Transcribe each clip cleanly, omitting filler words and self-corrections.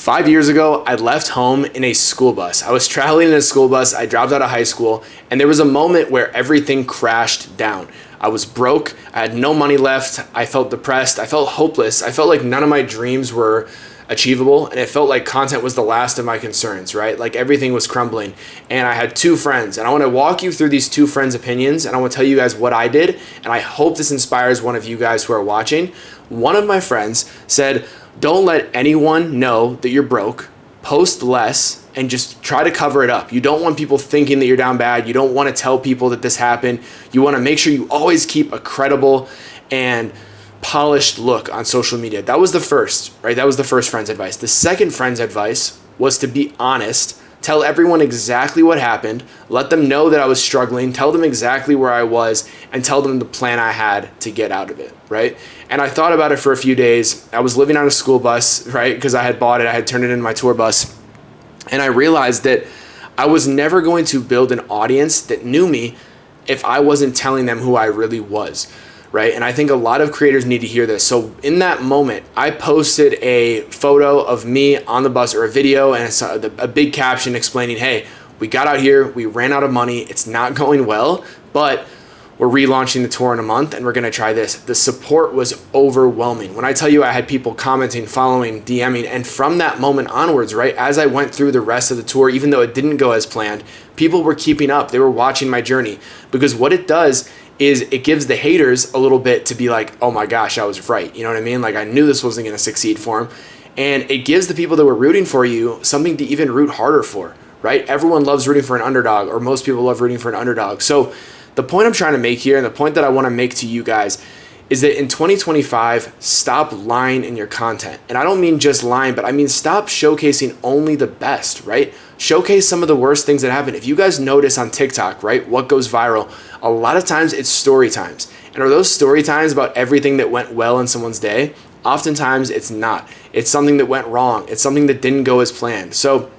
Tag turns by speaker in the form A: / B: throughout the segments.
A: 5 years ago, I left home in a school bus. I was traveling in a school bus. I dropped out of high school, and there was a moment where everything crashed down. I was broke. I had no money left. I felt depressed. I felt hopeless. I felt like none of my dreams were achievable, and it felt like content was the last of my concerns, right? Like everything was crumbling. And I had two friends, and I want to walk you through these two friends' opinions, and I want to tell you guys what I did, and I hope this inspires one of you guys who are watching. One of my friends said, don't let anyone know that you're broke, post less, and just try to cover it up. You don't want people thinking that you're down bad. You don't want to tell people that this happened. You want to make sure you always keep a credible and polished look on social media. That was the first, right? That was the first friend's advice. The second friend's advice was to be honest, tell everyone exactly what happened, let them know that I was struggling, tell them exactly where I was, and tell them the plan I had to get out of it, right? And I thought about it for a few days. I was living on a school bus, right? Because I had bought it, I had turned it into my tour bus. And I realized that I was never going to build an audience that knew me if I wasn't telling them who I really was, right? And I think a lot of creators need to hear this. So in that moment, I posted a photo of me on the bus, or a video, and a big caption explaining, hey, we got out here, we ran out of money, it's not going well, but we're relaunching the tour in a month and we're gonna try this. The support was overwhelming. When I tell you I had people commenting, following, DMing, and from that moment onwards, right, as I went through the rest of the tour, even though it didn't go as planned, people were keeping up, they were watching my journey. Because what it does is it gives the haters a little bit to be like, oh my gosh, I was right. You know what I mean? Like I knew this wasn't gonna succeed for him. And it gives the people that were rooting for you something to even root harder for, right? Everyone loves rooting for an underdog, or most people love rooting for an underdog. So the point I'm trying to make here, and the point that I want to make to you guys, is that in 2025, stop lying in your content. And I don't mean just lying, but I mean stop showcasing only the best, right? Showcase some of the worst things that happen. If you guys notice on TikTok, right, what goes viral, a lot of times it's story times. And are those story times about everything that went well in someone's day? Oftentimes it's not. It's something that went wrong. It's something that didn't go as planned. So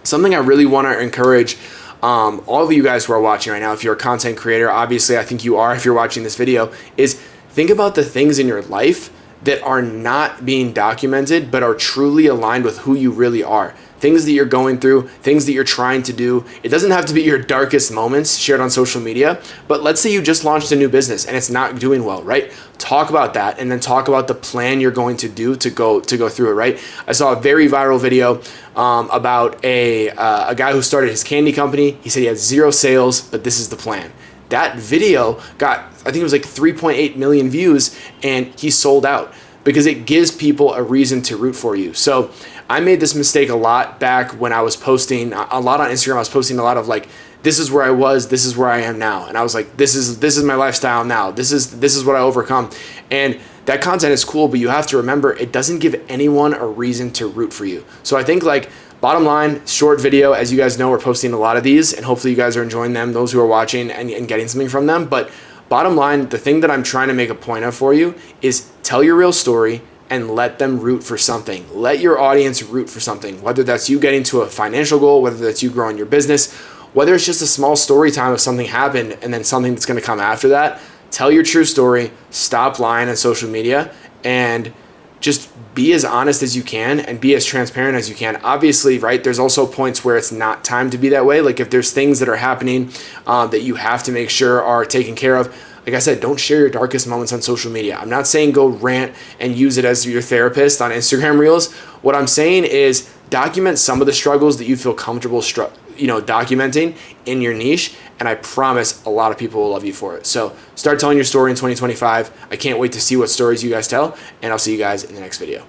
A: something I really want to encourage all of you guys who are watching right now, if you're a content creator, obviously I think you are if you're watching this video, is think about the things in your life that are not being documented but are truly aligned with who you really are. Things that you're going through, things that you're trying to do. It doesn't have to be your darkest moments shared on social media, but let's say you just launched a new business and it's not doing well, right? Talk about that, and then talk about the plan you're going to do to go through it, right? I saw a very viral video about a guy who started his candy company. He said he had 0 sales, but this is the plan. That video got, I think it was like 3.8 million views, and he sold out because it gives people a reason to root for you. So I made this mistake a lot back when I was posting a lot on Instagram. I was posting a lot of like, this is where I was, this is where I am now. And I was like, this is my lifestyle now. This is what I overcome. And that content is cool, but you have to remember it doesn't give anyone a reason to root for you. So I think like bottom line, short video, as you guys know, we're posting a lot of these, and hopefully you guys are enjoying them, those who are watching and getting something from them. But bottom line, the thing that I'm trying to make a point of for you is tell your real story and let them root for something. Let your audience root for something, whether that's you getting to a financial goal, whether that's you growing your business, whether it's just a small story time of something happened and then something that's gonna come after that. Tell your true story, stop lying on social media, and just be as honest as you can and be as transparent as you can. Obviously, right, there's also points where it's not time to be that way. Like if there's things that are happening that you have to make sure are taken care of, like I said, don't share your darkest moments on social media. I'm not saying go rant and use it as your therapist on Instagram Reels. What I'm saying is document some of the struggles that you feel comfortable documenting in your niche, and I promise a lot of people will love you for it. So start telling your story in 2025. I can't wait to see what stories you guys tell, and I'll see you guys in the next video.